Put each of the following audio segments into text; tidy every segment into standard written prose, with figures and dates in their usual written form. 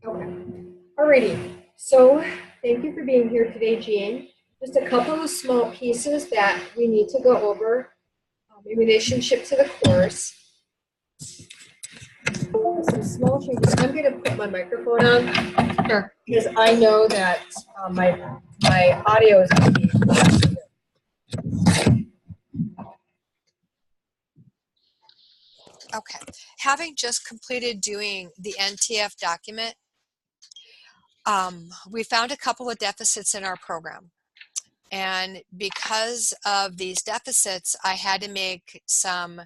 Okay. Alrighty. So thank you for being here today, Jean. Just a couple of small pieces that we need to go over in relationship to the course. Some small changes. I'm going to put my microphone on. Sure. Because I know that my audio is going to be. Okay. Having just completed doing the NTF document, we found a couple of deficits in our program. And because of these deficits, I had to make some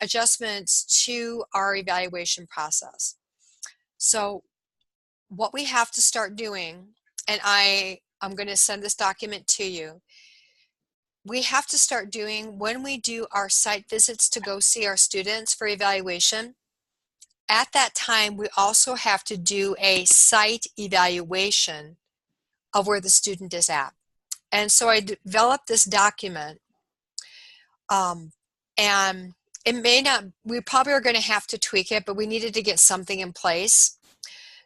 adjustments to our evaluation process. So what we have to start doing, and I'm going to send this document to you, we have to start doing when we do our site visits to go see our students for evaluation. At that time, we also have to do a site evaluation of where the student is at. And so I developed this document, and it may not, we probably are going to have to tweak it, but we needed to get something in place.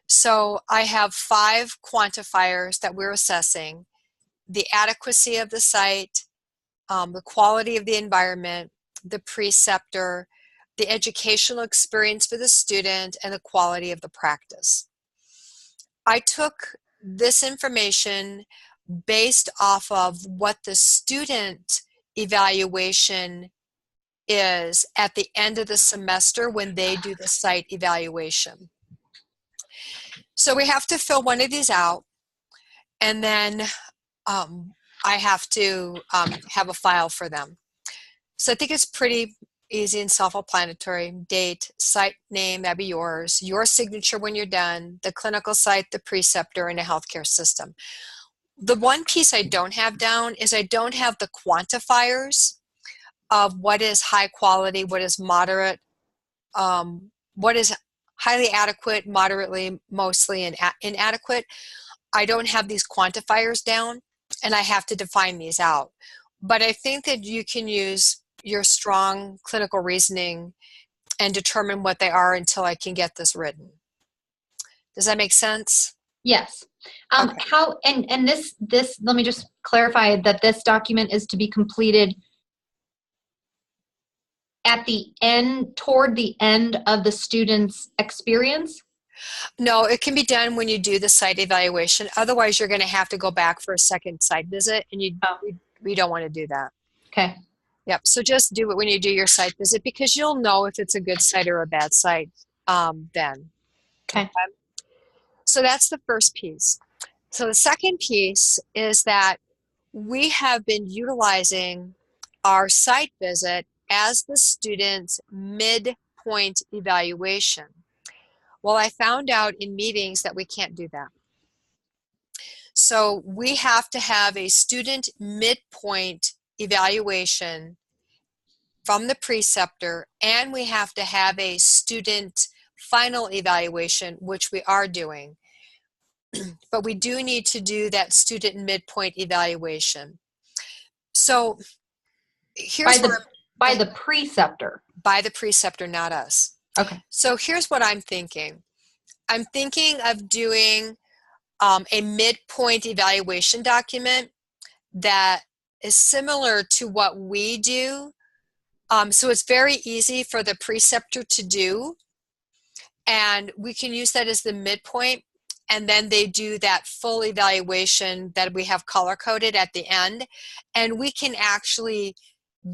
So I have 5 quantifiers that we're assessing: the adequacy of the site, the quality of the environment, the preceptor, the educational experience for the student, and the quality of the practice. I took this information based off of what the student evaluation is at the end of the semester when they do the site evaluation. So we have to fill one of these out, and then I have to have a file for them. So I think it's pretty easy and self-explanatory. Date, site name, that'd be yours, your signature when you're done, the clinical site, the preceptor, and a healthcare system. The one piece I don't have down is I don't have the quantifiers of what is high quality, what is moderate, what is highly adequate, moderately, mostly inadequate. I don't have these quantifiers down, and I have to define these out. But I think that you can use your strong clinical reasoning and determine what they are until I can get this written. Does that make sense? Yes. Okay. How and this let me just clarify that this document is to be completed at the end, toward the end of the student's experience? No, it can be done when you do the site evaluation. Otherwise, you're going to have to go back for a second site visit, and we don't want to do that. Okay. Yep. So just do it when you do your site visit, because you'll know if it's a good site or a bad site then. Okay. So that's the first piece. So the second piece is that we have been utilizing our site visit as the student's midpoint evaluation. Well, I found out in meetings that we can't do that. So we have to have a student midpoint evaluation from the preceptor, and we have to have a student final evaluation, which we are doing. But we do need to do that student midpoint evaluation. So here's by the preceptor. By the preceptor, not us. Okay. So here's what I'm thinking. I'm thinking of doing a midpoint evaluation document that is similar to what we do. So it's very easy for the preceptor to do, and we can use that as the midpoint, and then they do that full evaluation that we have color-coded at the end, and we can actually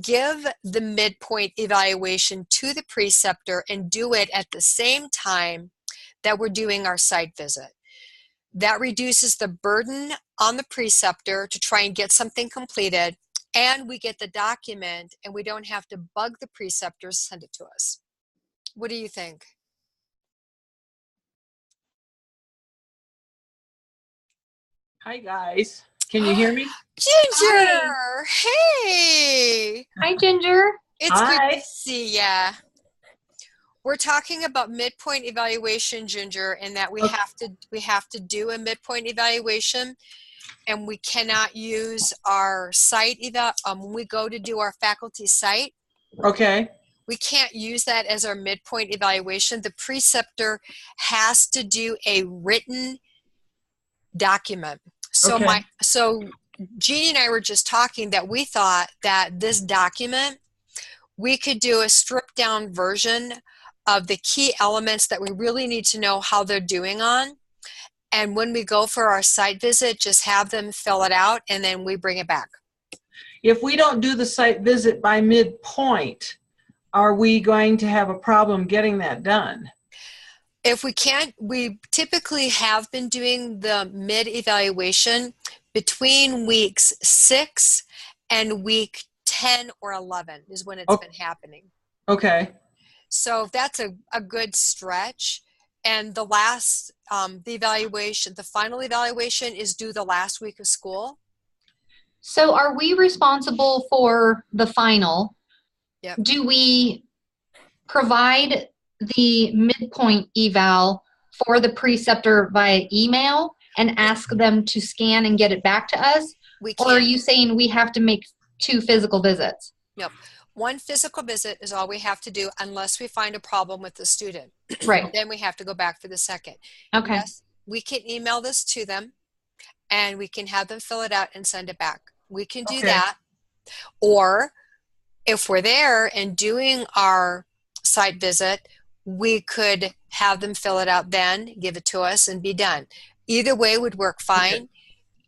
give the midpoint evaluation to the preceptor and do it at the same time that we're doing our site visit. That reduces the burden on the preceptor to try and get something completed, and we get the document and we don't have to bug the preceptors to send it to us. What do you think? Hi guys, can you hear me? Ginger! Hey! Hi, Ginger. It's Hi. good to see ya. We're talking about midpoint evaluation, Ginger, and that we have to do a midpoint evaluation, and we cannot use our site when we go to do our faculty site. Okay. we can't use that as our midpoint evaluation. The preceptor has to do a written document. So Okay. so Jeannie and I were just talking that we thought that this document, we could do a stripped down version of the key elements that we really need to know how they're doing on. And when we go for our site visit, just have them fill it out and then we bring it back. If we don't do the site visit by midpoint, are we going to have a problem getting that done? If we can't, we typically have been doing the mid-evaluation between weeks 6 and week 10 or 11 is when it's been happening. Okay. So that's a good stretch. And the last, the evaluation, the final evaluation is due the last week of school. So are we responsible for the final? Yep. Do we provide the midpoint eval for the preceptor via email and ask them to scan and get it back to us? We Or are can. you saying we have to make 2 physical visits? Yep. One physical visit is all we have to do unless we find a problem with the student. Right. Then we have to go back for the second. Okay. Yes, we can email this to them and we can have them fill it out and send it back. We can do that. Or if we're there and doing our site visit, we could have them fill it out then, give it to us, and be done. Either way would work fine.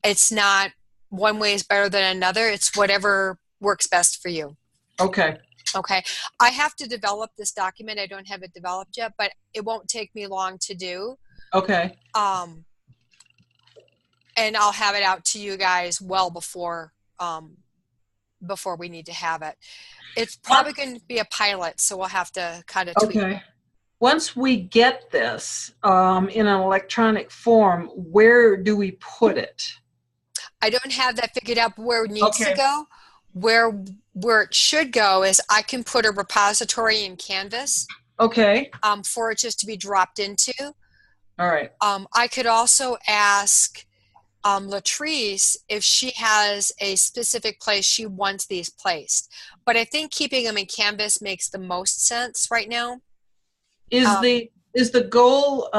It's not one way is better than another. It's whatever works best for you. Okay. Okay. I have to develop this document. I don't have it developed yet, but it won't take me long to do. Okay. And I'll have it out to you guys well before before we need to have it. It's probably going to be a pilot, so we'll have to kind of tweak it. Once we get this in an electronic form, where do we put it? I don't have that figured out where it needs to go. Where it should go is I can put a repository in Canvas. Okay. For it just to be dropped into. All right. I could also ask Latrice if she has a specific place she wants these placed. But I think keeping them in Canvas makes the most sense right now. Is the goal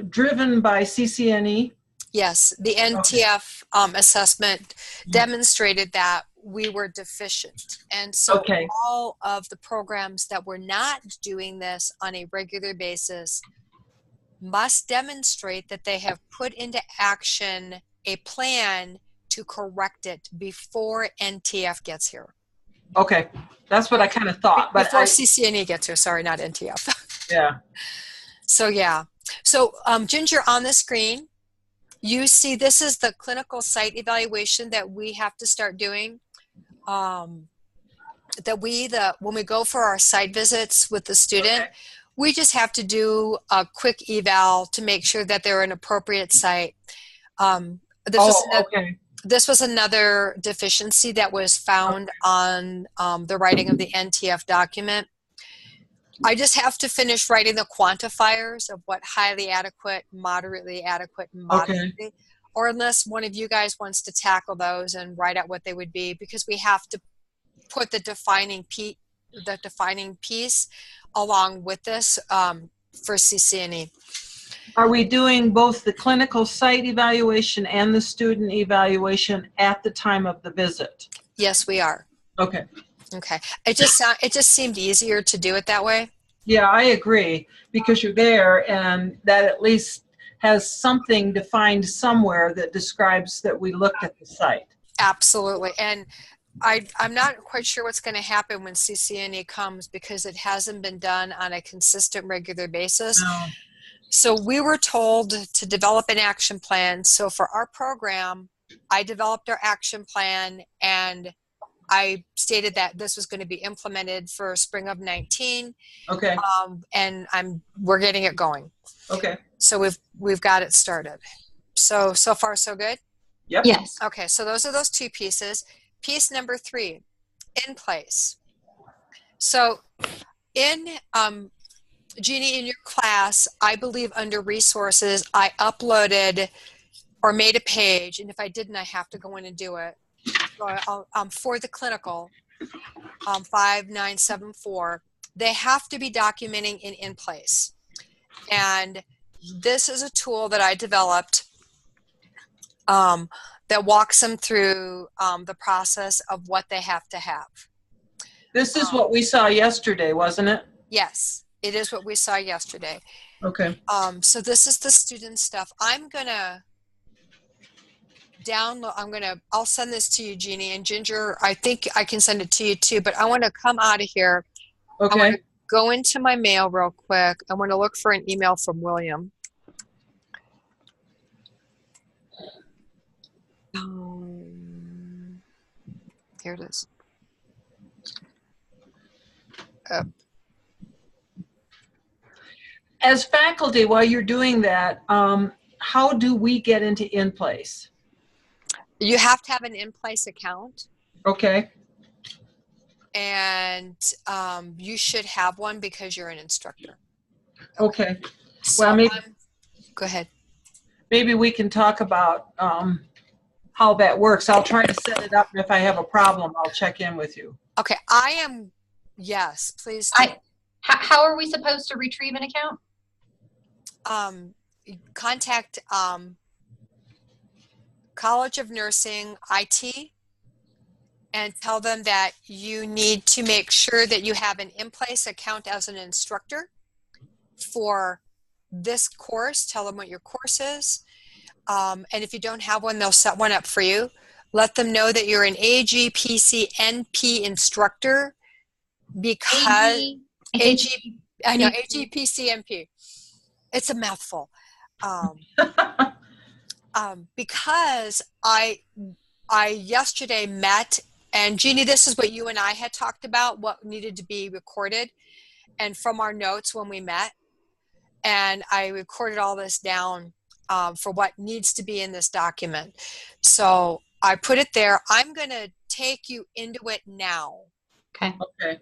driven by CCNE? Yes, the NTF assessment demonstrated that we were deficient. And so all of the programs that were not doing this on a regular basis must demonstrate that they have put into action a plan to correct it before NTF gets here. Okay, that's what I kind of thought. But before CCNE gets here, sorry, not NTF. Yeah. So yeah. So Ginger, on the screen, you see this is the clinical site evaluation that we have to start doing. When we go for our site visits with the student, we just have to do a quick eval to make sure that they're an appropriate site. This was another deficiency that was found on the writing of the NTF document. I just have to finish writing the quantifiers of what highly adequate, moderately adequate, and moderately, or unless one of you guys wants to tackle those and write out what they would be, because we have to put the defining piece along with this for CCNE. Are we doing both the clinical site evaluation and the student evaluation at the time of the visit? Yes, we are. Okay. Okay. It just seemed easier to do it that way. Yeah, I agree, because you're there and that at least has something defined somewhere that describes that we looked at the site. Absolutely. And I'm not quite sure what's going to happen when CCNE comes, because it hasn't been done on a consistent, regular basis. No. So we were told to develop an action plan. So for our program, I developed our action plan and I stated that this was going to be implemented for spring of 19. Okay. And we're getting it going. Okay. So we've got it started. So far so good? Yep. Yes. Okay, so those are those 2 pieces. Piece number 3, in place. So in Jeannie, in your class, I believe under resources, I uploaded or made a page, and if I didn't, I have to go in and do it. So for the clinical 5974, they have to be documenting in place. And this is a tool that I developed that walks them through the process of what they have to have. This is what we saw yesterday, wasn't it? Yes, it is what we saw yesterday. Okay. So this is the student stuff. I'm gonna download, I'll send this to you, Jeannie, and Ginger, I think I can send it to you too, but I want to come out of here. I want Okay. to go into my mail real quick. I want to look for an email from William. Here it is. As faculty, while you're doing that, how do we get into In Place? You have to have an in-place account, Okay. and you should have one because you're an instructor. Okay. So Well, maybe, go ahead. maybe we can talk about how that works. I'll try to set it up, and if I have a problem, I'll check in with you. Okay, yes, please. How are we supposed to retrieve an account? Contact College of Nursing IT and tell them that you need to make sure that you have an in-place account as an instructor for this course. Tell them what your course is. And if you don't have one, they'll set one up for you. Let them know that you're an AGPCNP instructor because AGPCNP. It's a mouthful. Because I yesterday met, and Jeannie, this is what you and I had talked about, what needed to be recorded, and from our notes when we met, and I recorded all this down for what needs to be in this document. So I put it there. I'm going to take you into it now. Okay. Okay.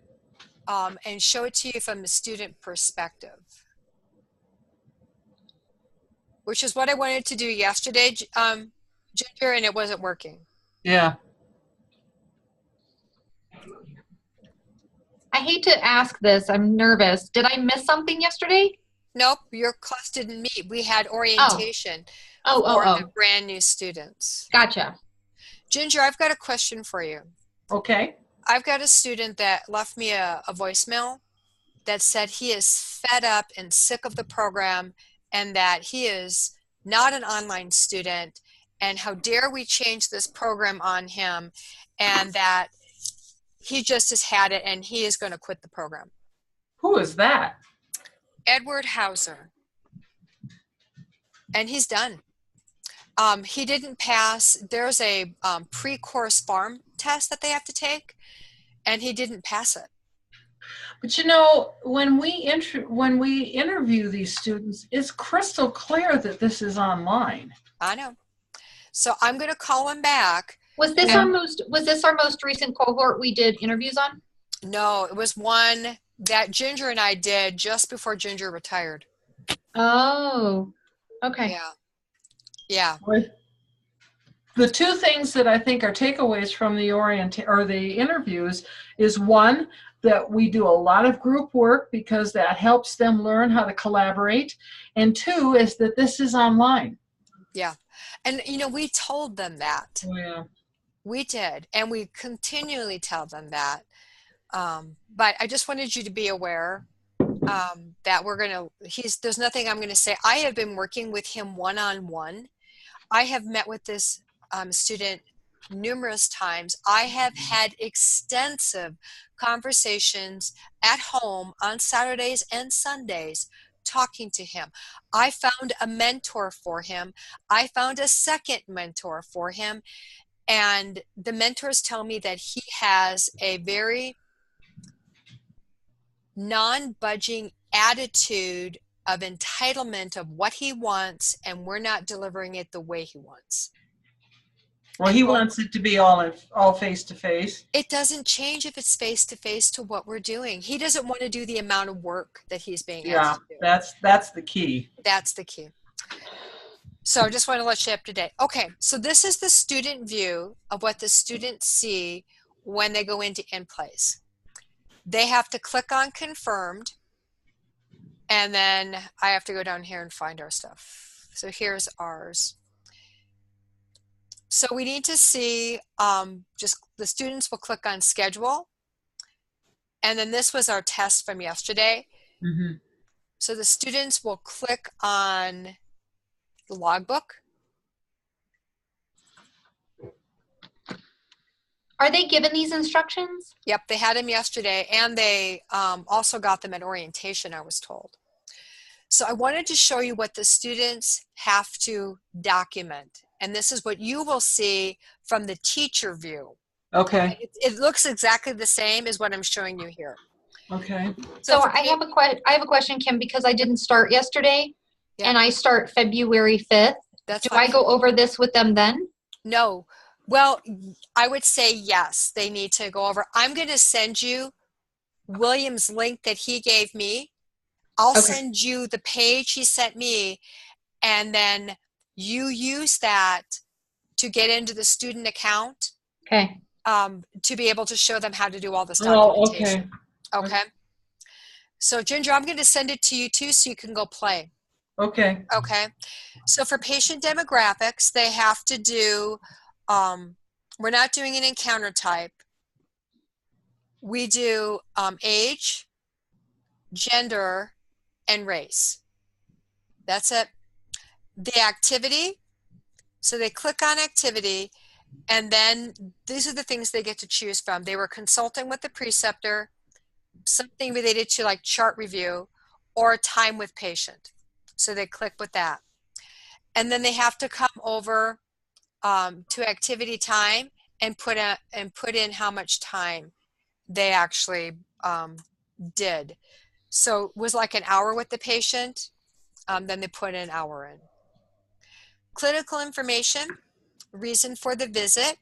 And show it to you from a student perspective, which is what I wanted to do yesterday, Ginger, and it wasn't working. Yeah. I hate to ask this. I'm nervous. Did I miss something yesterday? Nope, your class didn't meet. We had orientation for the brand new students. Gotcha. Ginger, I've got a question for you. Okay. I've got a student that left me a voicemail that said he is fed up and sick of the program and that he is not an online student and how dare we change this program on him, and that he just has had it and he is going to quit the program. Who is that? Edward Hauser. And he's done. He didn't pass. There's a pre-course farm test that they have to take, and he didn't pass it. But you know, when we interview these students, it's crystal clear that this is online. I know. So I'm going to call him back. Was this our most recent cohort we did interviews on? No, it was one that Ginger and I did just before Ginger retired. Oh, okay. Yeah. Yeah. The two things that I think are takeaways from the interviews is, one, that we do a lot of group work because that helps them learn how to collaborate, and two is that this is online. Yeah. And you know, we told them that. Oh, yeah. We did, and we continually tell them that. But I just wanted you to be aware that there's nothing I'm going to say. I have been working with him one-on-one. I have met with this student numerous times. I have had extensive conversations at home on Saturdays and Sundays talking to him. I found a mentor for him. I found a second mentor for him. And the mentors tell me that he has a very non-budging attitude of entitlement of what he wants, and we're not delivering it the way he wants. Well, he wants it to be all face-to-face. It doesn't change if it's face-to-face to what we're doing. He doesn't want to do the amount of work that he's being asked to do. That's the key. That's the key. So I just want to let you up to date. Okay, so this is the student view of what the students see when they go into In Place. They have to click on confirmed, and then I have to go down here and find our stuff. So here's ours. So we need to see, just the students will click on schedule. And then this was our test from yesterday. Mhm. So the students will click on the logbook. Are they given these instructions? Yep, they had them yesterday, and they also got them at orientation, I was told. So I wanted to show you what the students have to document. And this is what you will see from the teacher view. Okay. It looks exactly the same as what I'm showing you here. Okay. So for I have a question, Kim, because I didn't start yesterday, Yeah. and I start February 5th. That's Do fine. I go over this with them then? No. Well, I would say yes, they need to go over. I'm going to send you William's link that he gave me. I'll Okay. send you the page he sent me, and then you use that to get into the student account, Okay. to be able to show them how to do all this Oh, documentation. okay. Okay. So Ginger, I'm going to send it to you too, so you can go play. Okay. Okay. So for patient demographics, they have to do, we're not doing an encounter type. We do age, gender, and race. That's it. The activity, so they click on activity, and then these are the things they get to choose from. They were consulting with the preceptor, something related to like chart review, or time with patient. So they click with that. And then they have to come over to activity time and put in how much time they actually did. So it was like an hour with the patient, then they put an hour in. Clinical information, reason for the visit.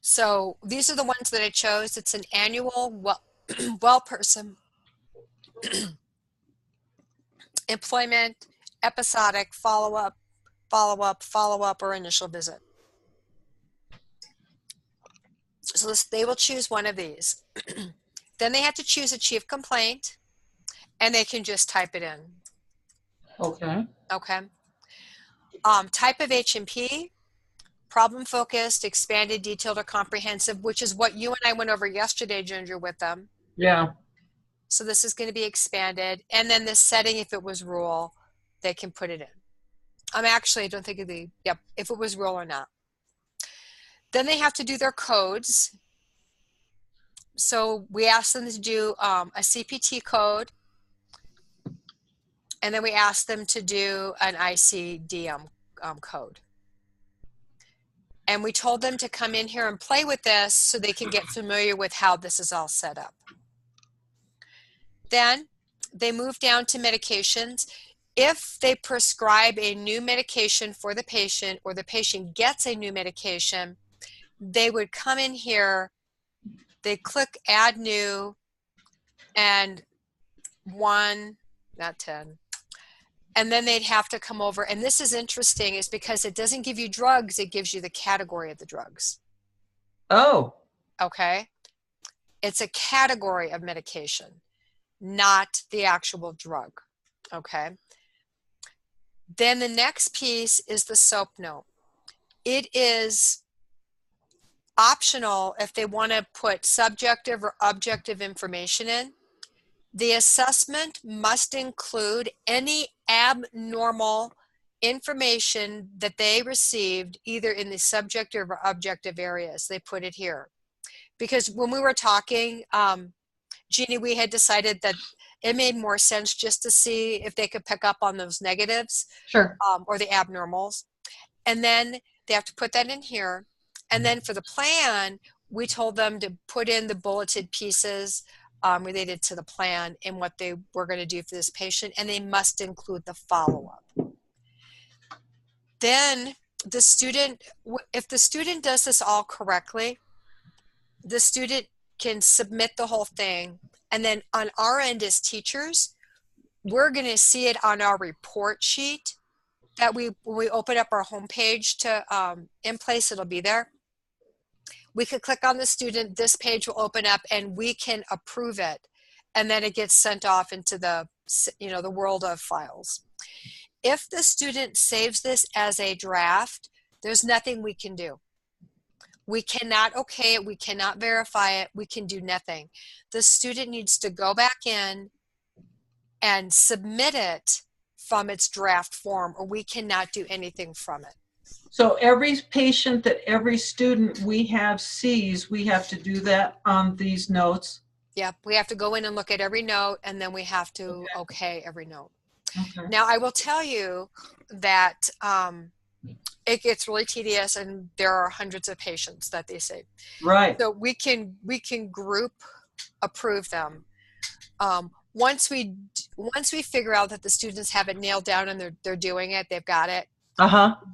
So these are the ones that I chose. It's an annual well person, employment, episodic, follow-up, or initial visit. So they will choose one of these. Then they have to choose a chief complaint, and they can just type it in. Okay. Okay. Type of H&P, problem focused, expanded, detailed, or comprehensive, which is what you and I went over yesterday, Ginger, with them. Yeah. So this is going to be expanded. And then the setting, if it was rural, they can put it in. Actually, I don't think if it was rural or not. Then they have to do their codes. So we asked them to do a CPT code, and then we asked them to do an ICD code. And we told them to come in here and play with this so they can get familiar with how this is all set up. Then they move down to medications. If they prescribe a new medication for the patient, or the patient gets a new medication, they would come in here, they click add new, and 1, not 10. And then they'd have to come over, and this is interesting, is because it doesn't give you drugs, it gives you the category of the drugs. Oh. Okay? It's a category of medication, not the actual drug. Okay? Then the next piece is the SOAP note. It is optional if they want to put subjective or objective information in. The assessment must include any abnormal information that they received, either in the subjective or objective areas. They put it here. Because when we were talking, Jeannie, we had decided that it made more sense just to see if they could pick up on those negatives. Sure. Or the abnormals. And then they have to put that in here. And then for the plan, we told them to put in the bulleted pieces related to the plan and what they were going to do for this patient, and they must include the follow-up. Then the student, if the student does this all correctly, the student can submit the whole thing, and then on our end as teachers, we're going to see it on our report sheet that when we open up our homepage to In Place, it'll be there. We could click on the student, this page will open up and we can approve it. And then it gets sent off into the, the world of files. If the student saves this as a draft, there's nothing we can do. We cannot okay it, we cannot verify it, we can do nothing. The student needs to go back in and submit it from its draft form, or we cannot do anything from it. So every patient that every student we have sees, we have to do that on these notes? Yep, we have to go in and look at every note, and then we have to okay every note. Okay. Now, I will tell you that it gets really tedious, and there are hundreds of patients that they say. Right. So we can group approve them. Once we figure out that the students have it nailed down and they're doing it, they've got it.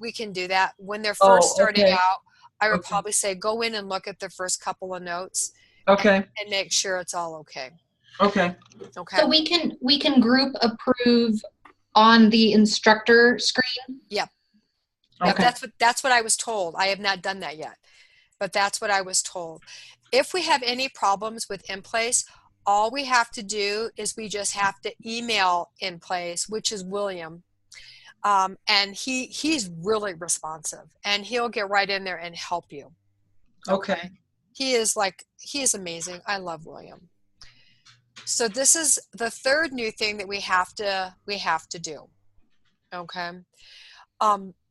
We can do that. When they're first starting out, I would probably say go in and look at the first couple of notes. And make sure it's all okay. Okay. So we can group approve on the instructor screen? Yep. Okay. That's what I was told. I have not done that yet, but that's what I was told. If we have any problems with InPlace, all we have to do is we just have to email InPlace, which is William. And he's really responsive, and he'll get right in there and help you. Okay. He is amazing. I love William. So this is the third new thing that we have to do. Okay.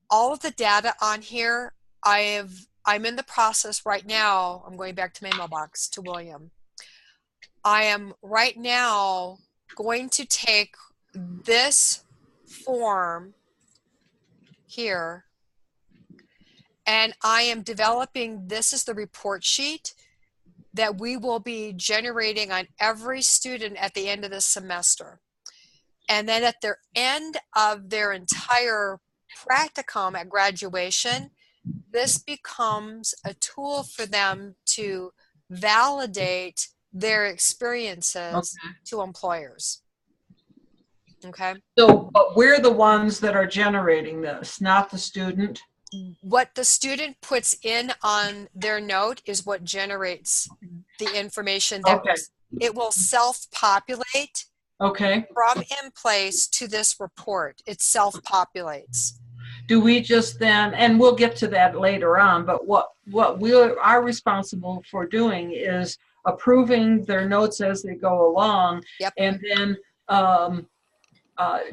All of the data on here, I'm in the process right now. I'm going back to my mailbox to William. I am right now going to take this form here, and I am developing, this is the report sheet that we will be generating on every student at the end of the semester. And then at the end of their entire practicum at graduation, this becomes a tool for them to validate their experiences to employers. Okay. So but we're the ones that are generating this, not the student? What the student puts in on their note is what generates the information that it will self-populate from InPlace to this report. It self-populates. Do we just then, and we'll get to that later on, but what we are responsible for doing is approving their notes as they go along. Yep. And then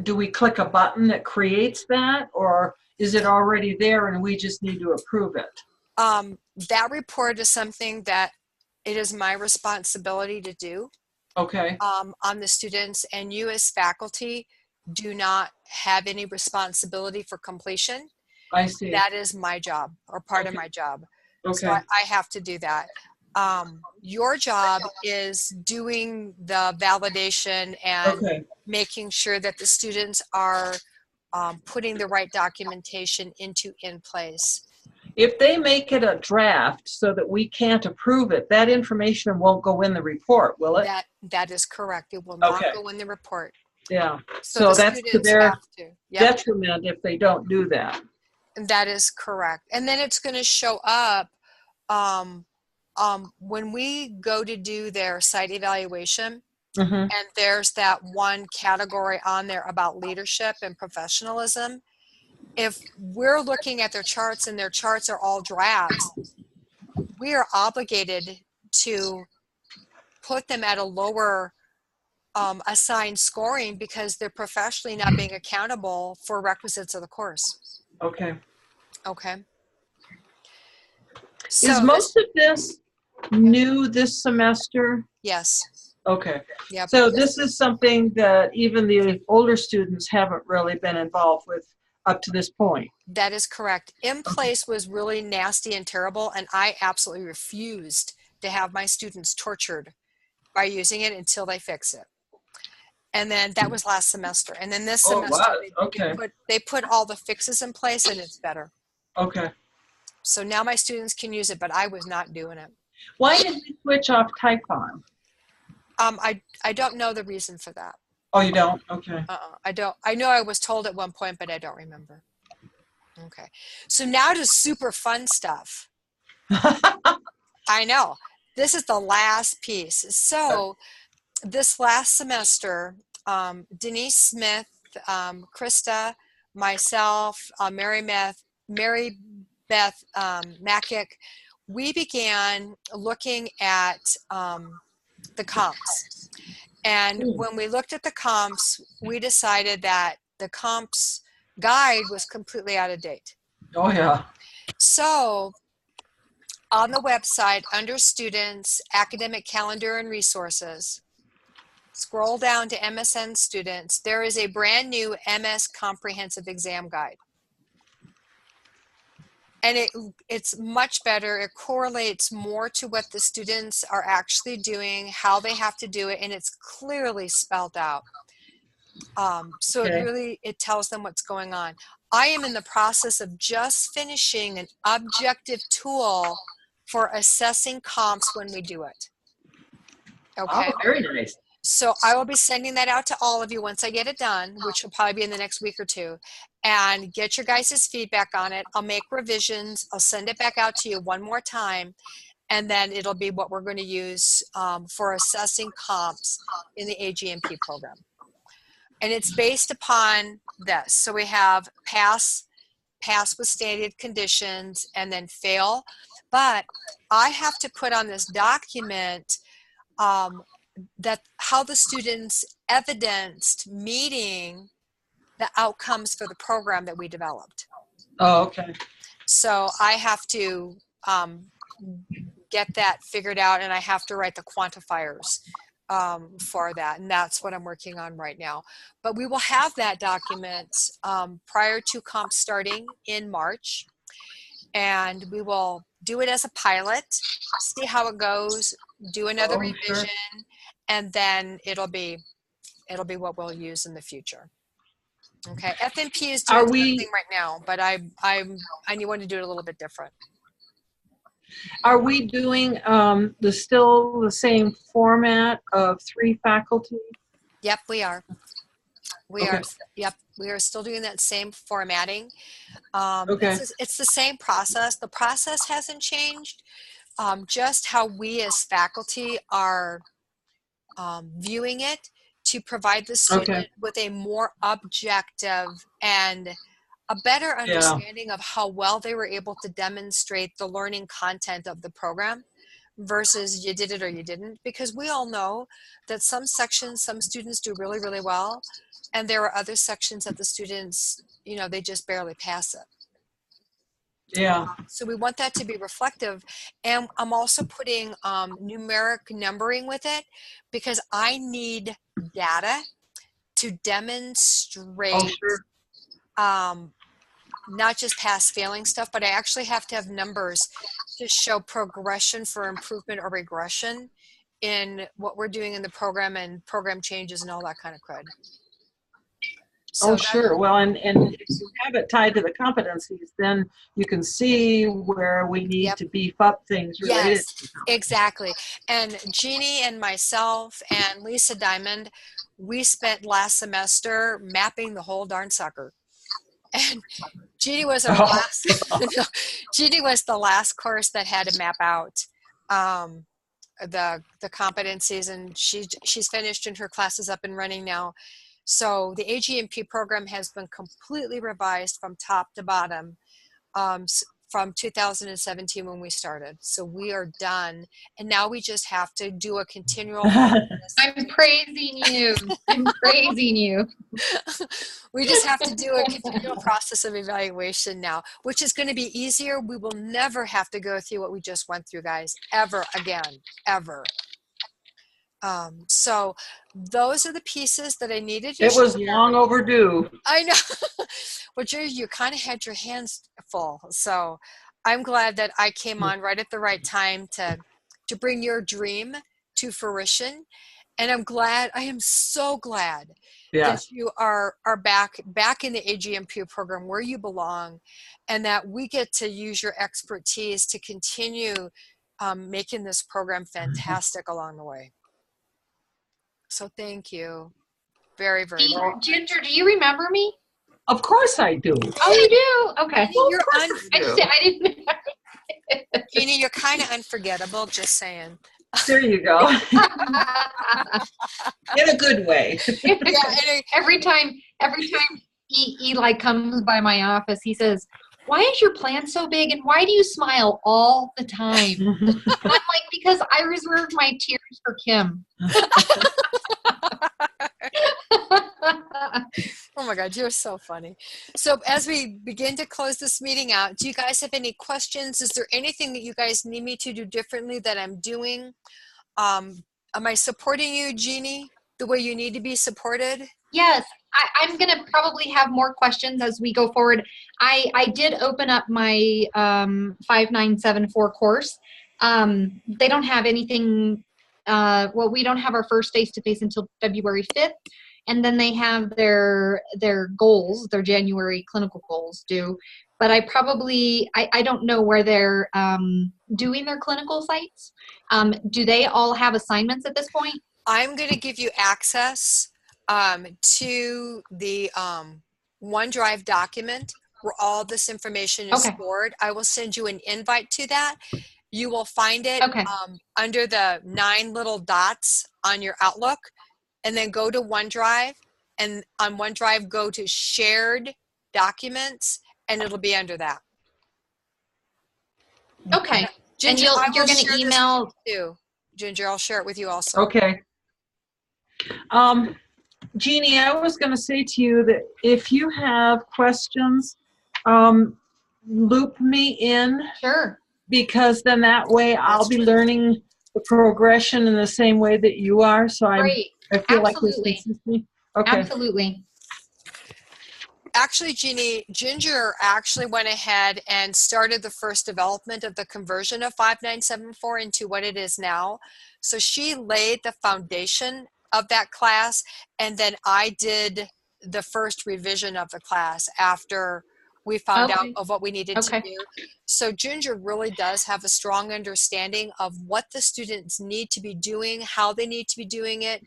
do we click a button that creates that, or is it already there and we just need to approve it? That report is something that it is my responsibility to do. Okay. On the students, and you as faculty do not have any responsibility for completion. I see. That is my job, or part of my job. Okay. So I have to do that. Your job is doing the validation and making sure that the students are putting the right documentation into InPlace. If they make it a draft so that we can't approve it, that information won't go in the report, will it? That is correct. It will not go in the report. Yeah. So that's to their detriment if they don't do that. That is correct. And then it's going to show up when we go to do their site evaluation, and there's that one category on there about leadership and professionalism. If we're looking at their charts and their charts are all drafts, we are obligated to put them at a lower assigned scoring because they're professionally not being accountable for requisites of the course. Okay. Okay. So is most of this new this semester? Yes. Okay. Yep. So this is something that even the older students haven't really been involved with up to this point. That is correct. InPlace was really nasty and terrible, and I absolutely refused to have my students tortured by using it until they fix it. And then that was last semester. And then this semester, they put all the fixes in place, and it's better. Okay. So now my students can use it, but I was not doing it. Why did we switch off Typhon? I don't know the reason for that. Oh, you don't? Okay. I don't. I know I was told at one point, but I don't remember. Okay. So now to super fun stuff. I know. This is the last piece. So this last semester, Denise Smith, Krista, myself, Mary Beth Mackick, we began looking at the comps. And when we looked at the comps, we decided that the comps guide was completely out of date. Oh, yeah. So on the website, under Students, Academic Calendar and Resources, scroll down to MSN Students, there is a brand new MS Comprehensive Exam Guide. And it's much better. It correlates more to what the students are actually doing, how they have to do it, and it's clearly spelled out. So Okay. it tells them what's going on. I am in the process of just finishing an objective tool for assessing comps when we do it. Okay. Oh, very nice. So I will be sending that out to all of you once I get it done, which will probably be in the next week or two, and get your guys' feedback on it. I'll make revisions. I'll send it back out to you one more time, and then it'll be what we're going to use for assessing comps in the AGMP program. And it's based upon this. So we have pass with stated conditions, and then fail. But I have to put on this document that how the students evidenced meeting the outcomes for the program that we developed. Oh, okay. So I have to get that figured out, and I have to write the quantifiers for that, and that's what I'm working on right now. But we will have that document prior to comp starting in March, and we will do it as a pilot, see how it goes, do another revision, and then it'll be what we'll use in the future. Okay, FNP is doing something right now, but I want to do it a little bit different. Are we doing still the same format of 3 faculty? Yep, we are. We are. Yep, we are still doing that same formatting. It's the same process. The process hasn't changed. Just how we as faculty are viewing it to provide the student with a more objective and a better understanding of how well they were able to demonstrate the learning content of the program versus you did it or you didn't. Because we all know that some sections, some students do really, really well, and there are other sections that the students, they just barely pass it. Yeah. So we want that to be reflective. And I'm also putting numeric numbering with it because I need data to demonstrate not just pass failing stuff, but I actually have to have numbers to show progression for improvement or regression in what we're doing in the program and program changes and all that kind of crud. So Well, and if you have it tied to the competencies, then you can see where we need to beef up things related. Yes, exactly. And Jeannie and myself and Lisa Diamond, we spent last semester mapping the whole darn sucker. And Jeannie was our last. Jeannie was the last course that had to map out the competencies, and she's finished and her class is up and running now. So the AGMP program has been completely revised from top to bottom from 2017 when we started. So we are done, and now we just have to do a continual process. I'm praising you. I'm praising you. We just have to do a continual process of evaluation now, which is going to be easier. We will never have to go through what we just went through, guys, ever again, ever. So those are the pieces that I needed to share. It was long overdue. I know. Well, Jerry, you kind of had your hands full. So I'm glad that I came on right at the right time to bring your dream to fruition. And I am so glad that you are back in the AGMP program where you belong, and that we get to use your expertise to continue making this program fantastic along the way. So thank you very, very much. Ginger, do you remember me? Of course I do. Oh, you do? Okay. You're I didn't. Jeannie, you're kind of unforgettable, just saying. There you go. In a good way. Yeah, and every time he like comes by my office, he says, "Why is your plant so big and why do you smile all the time?" And I'm like, "Because I reserve my tears for Kim." oh my God, you're so funny. So as we begin to close this meeting out, do you guys have any questions? Is there anything that you guys need me to do differently that I'm doing? Am I supporting you, Jeannie, the way you need to be supported? Yes, I'm going to probably have more questions as we go forward. I did open up my 5974 course. They don't have anything, well, we don't have our first face-to-face until February 5th. And then they have their goals, their January clinical goals due. But I don't know where they're doing their clinical sites. Do they all have assignments at this point? I'm going to give you access to the OneDrive document where all this information is stored. I will send you an invite to that. You will find it under the 9 little dots on your Outlook, and then go to OneDrive, and on OneDrive go to Shared Documents, and it'll be under that. Okay. Ginger, and you're going to email too. Ginger, I'll share it with you also. Okay. Jeannie, I was going to say to you that if you have questions, loop me in. Sure. Because then that way I'll be learning the progression in the same way that you are. So I feel like there's consistency. Okay. Absolutely. Actually, Jeannie, Ginger actually went ahead and started the first development of the conversion of 5974 into what it is now. So she laid the foundation of that class, and then I did the first revision of the class after we found out of what we needed to do. So Ginger really does have a strong understanding of what the students need to be doing, how they need to be doing it.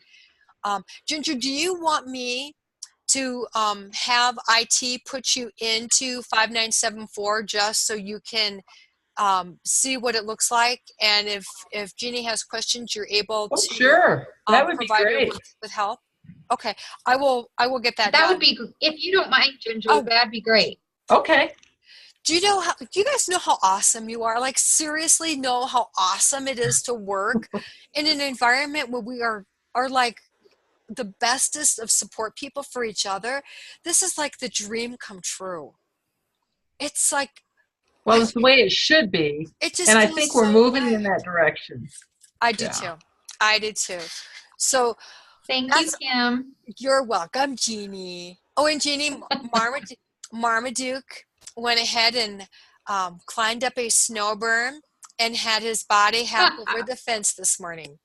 Ginger, do you want me to have IT put you into 5974 just so you can see what it looks like? And if Jeannie has questions, you're able to sure. That would provide be great. her with help. Okay, I will get that done. That would be, if you don't mind, Ginger, that'd be great. Okay. Do you guys know how awesome you are? Like, seriously know how awesome it is to work in an environment where we are like the bestest of support people for each other. This is like the dream come true. It's like, well, it's the way it should be. It just and I think we're moving in that direction. I do too. I do too. So thank you, Kim. You're welcome, Jeannie. Oh, and Jeannie, Marmaduke went ahead and climbed up a snow berm and had his body half over the fence this morning.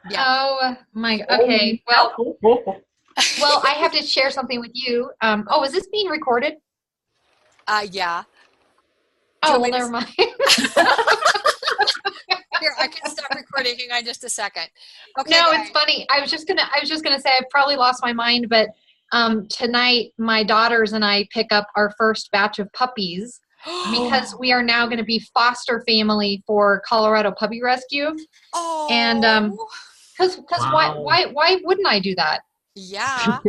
Yeah. Oh my. Okay. Well, I have to share something with you. Is this being recorded? Yeah. Oh, well, never mind. Here, I can stop recording. Hang on just a second. Okay. No, it's funny. I was just gonna say I've probably lost my mind, but tonight my daughters and I pick up our first batch of puppies because we are now going to be foster family for Colorado Puppy Rescue. Oh. And because why wouldn't I do that? Yeah.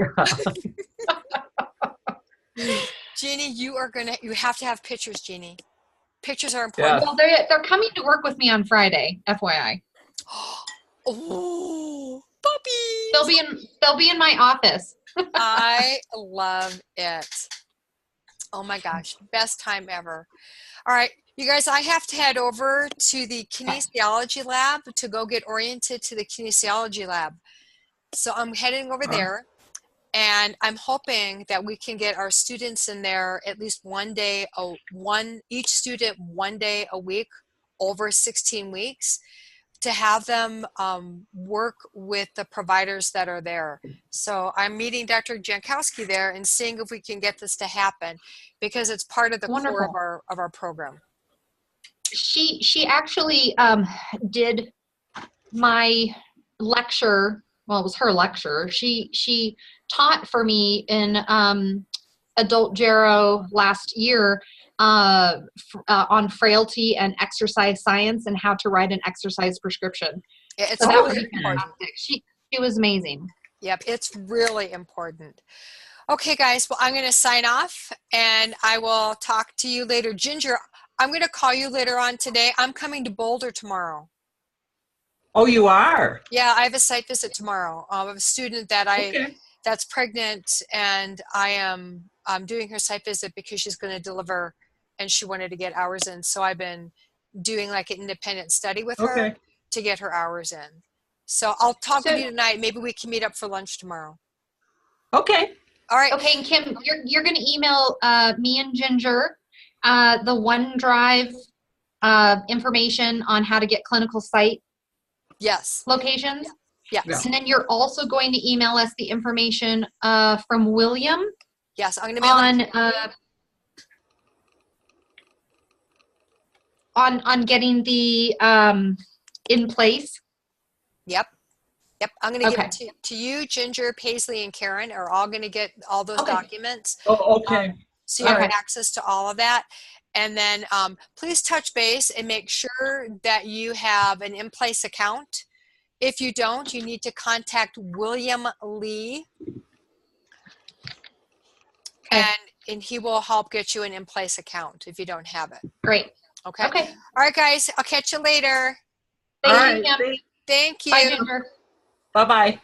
Jeannie, you have to have pictures, Jeannie. Pictures are important. Well, they're coming to work with me on Friday, FYI. Oh, puppies! They'll be in my office. I love it. Oh my gosh, best time ever. All right, you guys, I have to head over to the kinesiology lab to go get oriented to the kinesiology lab. So I'm heading over there. And I'm hoping that we can get our students in there at least each student 1 day a week over 16 weeks to have them work with the providers that are there. So I'm meeting Dr. Jankowski there and seeing if we can get this to happen because it's part of the core of our program. She actually did my lecture. Well, it was her lecture. She taught for me in adult Gero last year on frailty and exercise science and how to write an exercise prescription. Yeah, it's So that would really be important. fantastic. She was amazing. Yep, it's really important. Okay, guys, well, I'm going to sign off and I will talk to you later. Ginger, I'm going to call you later on today. I'm coming to Boulder tomorrow. Oh, you are? Yeah, I have a site visit tomorrow of a student that Okay. that's pregnant, and I'm doing her site visit because she's going to deliver and she wanted to get hours in. So I've been doing like an independent study with her Okay. to get her hours in. So I'll talk with you tonight. Maybe we can meet up for lunch tomorrow. Okay. All right. Okay, and Kim, you're going to email me and Ginger the OneDrive information on how to get clinical site Yes. locations. Yes. Yeah. And then you're also going to email us the information from William Yes. I'm going to mail on getting the in place. Yep. Yep. I'm going to Okay. give it to you, Ginger, Paisley, and Karen are all going to get all those Okay. documents. Oh, okay. So you have Okay. access to all of that. And then please touch base and make sure that you have an in-place account. If you don't, you need to contact William Lee. Okay. And he will help get you an in-place account if you don't have it. Great. Okay? Okay. All right, guys. I'll catch you later. All Thank right. you, Kim. Thank you. Bye, Ginger. Bye-bye.